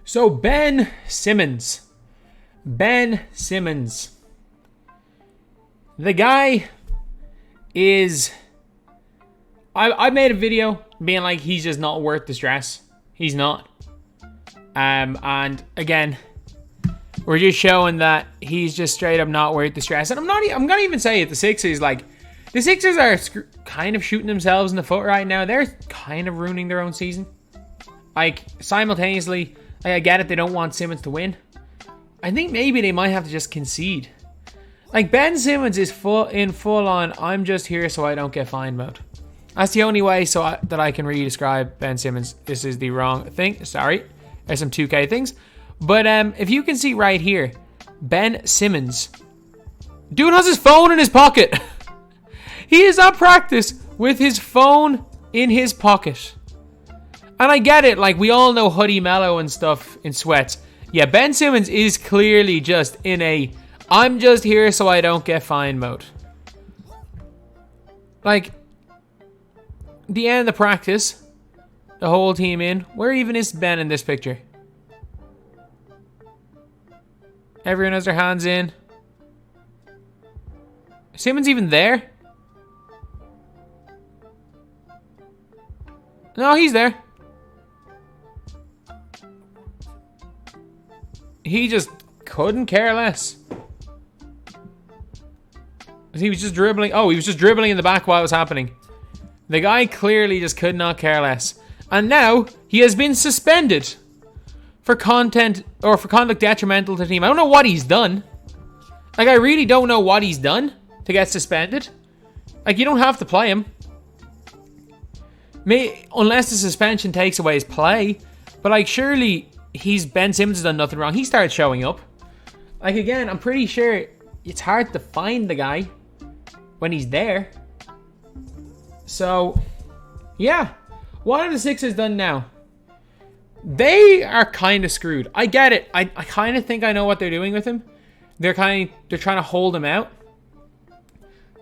So Ben Simmons. Ben Simmons. The guy is... I made a video being like, he's just not worth the stress. He's not. And again, we're just showing that he's just straight up not worth the stress. And I'm gonna even say it. The Sixers are kind of shooting themselves in the foot right now. They're kind of ruining their own season. Like, simultaneously, I get it. They don't want Simmons to win. I think maybe they might have to just concede. Like, Ben Simmons is full on, I'm just here so I don't get fined mode. That's the only way that I can really describe Ben Simmons. This is the wrong thing. Sorry. There's some 2K things. But if you can see right here, Ben Simmons. Dude has his phone in his pocket. He is at practice with his phone in his pocket. And I get it. Like, we all know Hoodie Mello and stuff in sweats. Yeah, Ben Simmons is clearly just in a I'm just here so I don't get fined mode. Like, the end of the practice, the whole team in. Where even is Ben in this picture? Everyone has their hands in. Is Simmons even there? No, he's there. He just couldn't care less. He was just dribbling. Oh, he was just dribbling in the back while it was happening. The guy clearly just could not care less. And now he has been suspended for conduct detrimental to the team. I don't know what he's done. Like, I really don't know what he's done to get suspended. Like, you don't have to play him. Unless the suspension takes away his play. But, like, surely Ben Simmons has done nothing wrong. He started showing up. Like, again, I'm pretty sure it's hard to find the guy when he's there. So, yeah. What have the Sixers done now? They are kind of screwed. I get it. I kind of think I know what they're doing with him. They're trying to hold him out.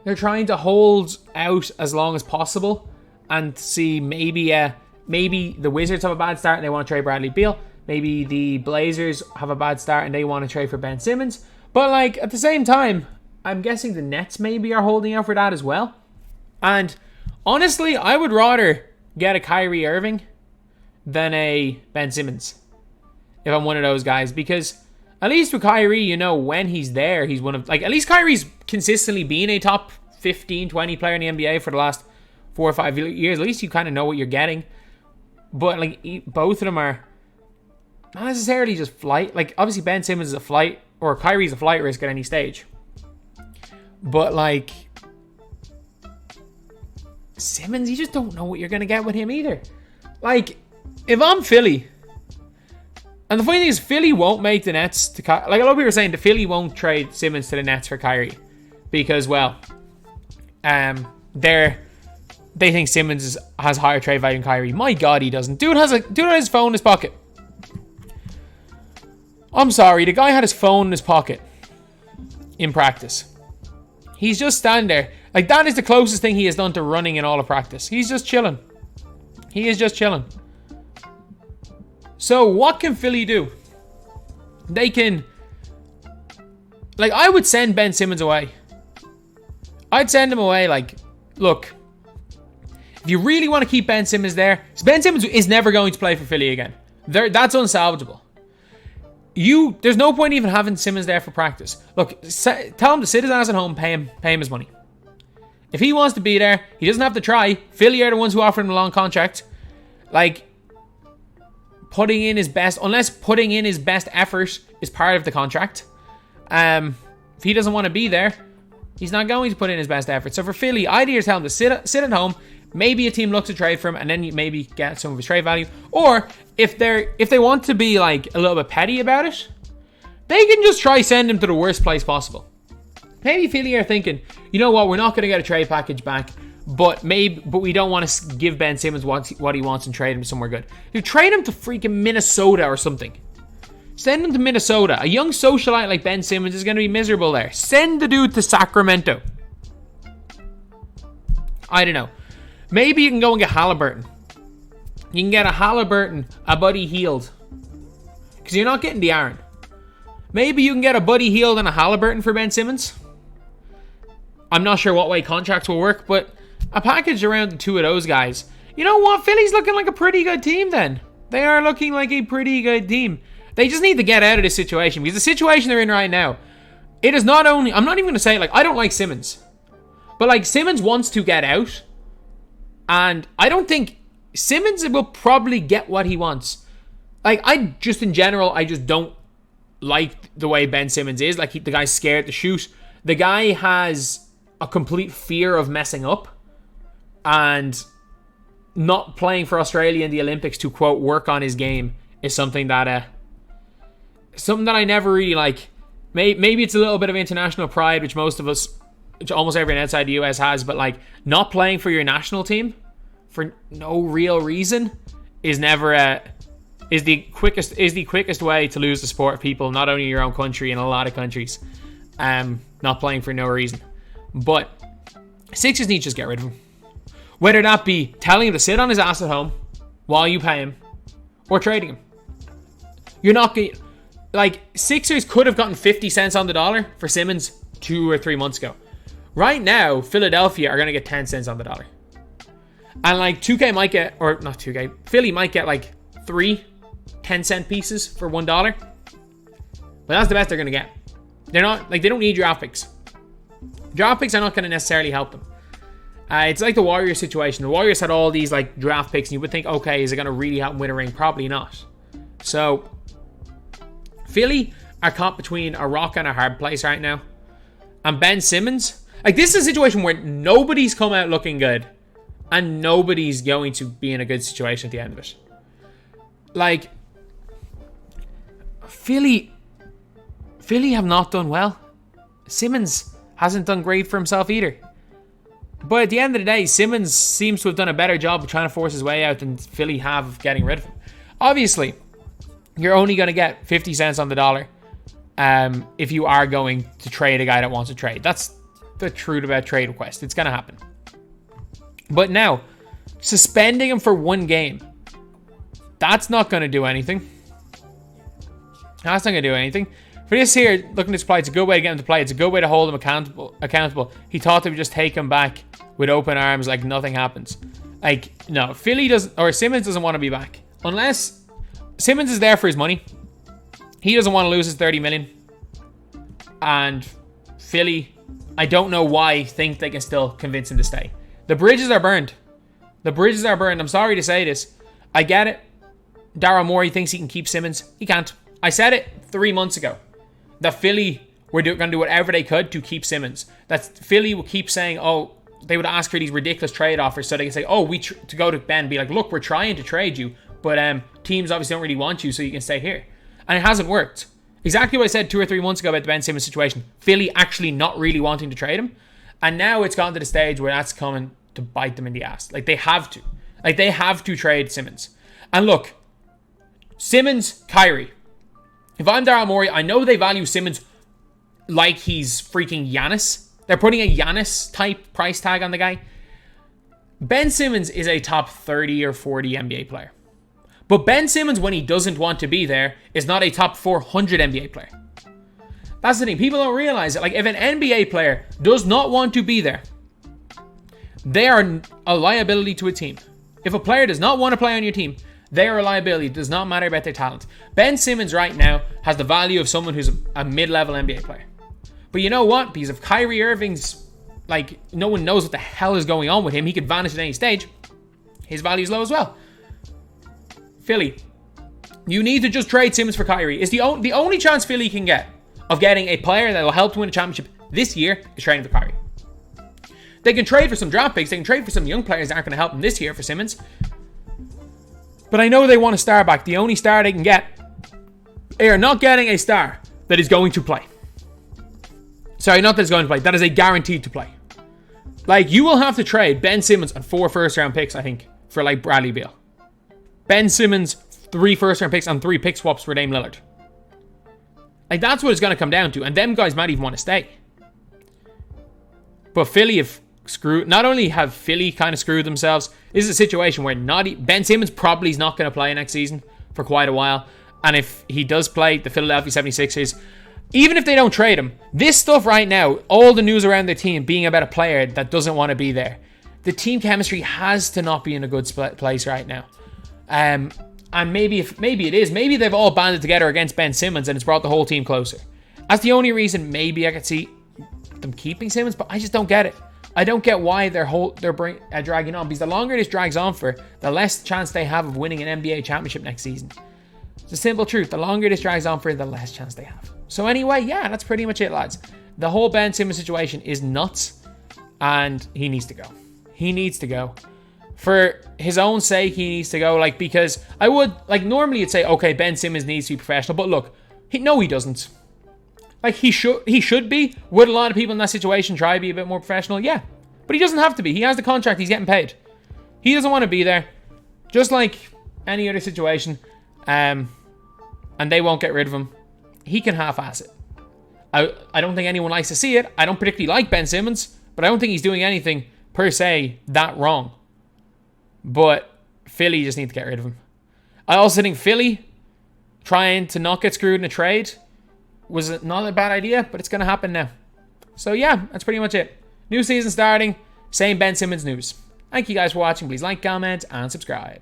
They're trying to hold out as long as possible and see maybe the Wizards have a bad start and they want to trade Bradley Beal. Maybe the Blazers have a bad start and they want to trade for Ben Simmons. But, like, at the same time, I'm guessing the Nets maybe are holding out for that as well. And honestly, I would rather get a Kyrie Irving than a Ben Simmons if I'm one of those guys. Because at least with Kyrie, you know, when he's there, he's one of... Like, at least Kyrie's consistently been a top 15, 20 player in the NBA for the last 4 or 5 years. At least you kind of know what you're getting. But, like, both of them are not necessarily just flight. Like, obviously Ben Simmons is a flight, or Kyrie's a flight risk at any stage. But, like, Simmons, you just don't know what you're going to get with him either. Like, if I'm Philly, and the funny thing is, Philly won't make the Nets to... Like, a lot of people are saying the Philly won't trade Simmons to the Nets for Kyrie. Because, well, they think Simmons has higher trade value than Kyrie. My God, he doesn't. Dude has his phone in his pocket. I'm sorry, the guy had his phone in his pocket in practice. He's just standing there. Like, that is the closest thing he has done to running in all of practice. He's just chilling. He is just chilling. So, what can Philly do? They can... Like, I would send Ben Simmons away. I'd send him away, like, look, if you really want to keep Ben Simmons there, Ben Simmons is never going to play for Philly again. That's unsalvageable. There's no point even having Simmons there for practice. Look, tell him to sit his ass at home, pay him his money. If he wants to be there, he doesn't have to try. Philly are the ones who offer him a long contract. Like, putting in his best effort is part of the contract. If he doesn't want to be there, he's not going to put in his best effort. So for Philly, I'd either tell him to sit at home. Maybe a team looks to trade for him, and then you maybe get some of his trade value. Or if they want to be like a little bit petty about it, they can just try send him to the worst place possible. Maybe Philly are thinking, you know what, we're not going to get a trade package back, but we don't want to give Ben Simmons what he wants and trade him somewhere good. You trade him to freaking Minnesota or something. Send him to Minnesota. A young socialite like Ben Simmons is going to be miserable there. Send the dude to Sacramento. I don't know. Maybe you can go and get Halliburton. You can get a Halliburton, a Buddy Hield. Because you're not getting the Aaron. Maybe you can get a Buddy Hield and a Halliburton for Ben Simmons. I'm not sure what way contracts will work, but a package around the two of those guys. You know what? Philly's looking like a pretty good team then. They are looking like a pretty good team. They just need to get out of this situation, because the situation they're in right now, it is not only... I'm not even going to say, like, I don't like Simmons. But, like, Simmons wants to get out. And I don't think... Simmons will probably get what he wants. Like, in general, I just don't like the way Ben Simmons is. Like, the guy's scared to shoot. The guy has a complete fear of messing up. And not playing for Australia in the Olympics to, quote, work on his game is something that I never really like. Maybe it's a little bit of international pride, which most of us, which almost everyone outside the US has, but like not playing for your national team for no real reason is the quickest way to lose the sport of people, not only in your own country, in a lot of countries. Not playing for no reason. But Sixers need to just get rid of him. Whether that be telling him to sit on his ass at home while you pay him, or trading him. You're not going... Like, Sixers could have gotten 50 cents on the dollar for Simmons 2 or 3 months ago. Right now, Philadelphia are going to get 10 cents on the dollar. And, like, 2K might get... Or, not 2K. Philly might get, like, 3 10-cent pieces for $1. But that's the best they're going to get. They're not... Like, they don't need draft picks. Draft picks are not going to necessarily help them. It's like the Warriors situation. The Warriors had all these like draft picks, and you would think, okay, is it going to really help them win a ring? Probably not. So, Philly are caught between a rock and a hard place right now. And Ben Simmons, like, this is a situation where nobody's come out looking good, and nobody's going to be in a good situation at the end of it. Like, Philly have not done well. Simmons hasn't done great for himself either. But at the end of the day, Simmons seems to have done a better job of trying to force his way out than Philly have of getting rid of him. Obviously, you're only going to get 50 cents on the dollar if you are going to trade a guy that wants to trade. That's the truth about trade requests. It's going to happen. But now, suspending him for one game, that's not going to do anything. That's not going to do anything. For this here, looking at this play, it's a good way to get him to play. It's a good way to hold him accountable. He thought they would just take him back with open arms like nothing happens. Like, no, Simmons doesn't want to be back. Unless Simmons is there for his money. He doesn't want to lose his $30 million. And Philly, I don't know why, think they can still convince him to stay. The bridges are burned. I'm sorry to say this. I get it. Daryl Morey thinks he can keep Simmons. He can't. I said it 3 months ago. That Philly were going to do whatever they could to keep Simmons. That Philly will keep saying, oh, they would ask for these ridiculous trade offers so they can say, oh, to go to Ben and be like, look, we're trying to trade you, but teams obviously don't really want you, so you can stay here. And it hasn't worked. Exactly what I said 2 or 3 months ago about the Ben Simmons situation. Philly actually not really wanting to trade him. And now it's gotten to the stage where that's coming to bite them in the ass. Like, they have to. Like, they have to trade Simmons. And look, Simmons, Kyrie. If I'm Daryl Morey, I know they value Simmons like he's freaking Giannis. They're putting a Giannis type price tag on the guy. Ben Simmons is a top 30 or 40 NBA player. But Ben Simmons, when he doesn't want to be there, is not a top 400 NBA player. That's the thing. People don't realize it. Like, if an NBA player does not want to be there, they are a liability to a team. If a player does not want to play on your team, they are a liability. It does not matter about their talent. Ben Simmons right now has the value of someone who's a mid-level NBA player. But you know what? Because if Kyrie Irving's, like, no one knows what the hell is going on with him, he could vanish at any stage, his value is low as well. Philly, you need to just trade Simmons for Kyrie. It's the only chance Philly can get of getting a player that will help to win a championship this year is trading for Kyrie. They can trade for some draft picks. They can trade for some young players that aren't going to help them this year for Simmons. But I know they want a star back. The only star they can get, they are not getting a star that is going to play. Sorry, not that is going to play. That is a guaranteed to play. Like, you will have to trade Ben Simmons and 4 first-round picks, I think, for, like, Bradley Beal. Ben Simmons, 3 first-round picks and 3 pick swaps for Dame Lillard. Like, that's what it's going to come down to. And them guys might even want to stay. But Philly have not only have Philly kind of screwed themselves, this is a situation where Ben Simmons probably is not going to play next season for quite a while. And if he does play the Philadelphia 76ers, even if they don't trade him, this stuff right now, all the news around the team being about a player that doesn't want to be there, the team chemistry has to not be in a good place right now. And maybe it is. Maybe they've all banded together against Ben Simmons and it's brought the whole team closer. That's the only reason maybe I could see them keeping Simmons, but I just don't get it. I don't get why they're dragging on, because the longer this drags on for, the less chance they have of winning an NBA championship next season. It's a simple truth. The longer this drags on for, the less chance they have. So anyway, yeah, that's pretty much it, lads. The whole Ben Simmons situation is nuts, and he needs to go. He needs to go. For his own sake, he needs to go, like, because I would, like, normally you'd say, okay, Ben Simmons needs to be professional, but look, he doesn't. Like, he should be. Would a lot of people in that situation try to be a bit more professional? Yeah. But he doesn't have to be. He has the contract. He's getting paid. He doesn't want to be there. Just like any other situation. And they won't get rid of him. He can half-ass it. I don't think anyone likes to see it. I don't particularly like Ben Simmons. But I don't think he's doing anything, per se, that wrong. But Philly just need to get rid of him. I also think Philly trying to not get screwed in a trade was not a bad idea, but it's going to happen now. So yeah, that's pretty much it. New season starting, same Ben Simmons news. Thank you guys for watching. Please like, comment, and subscribe.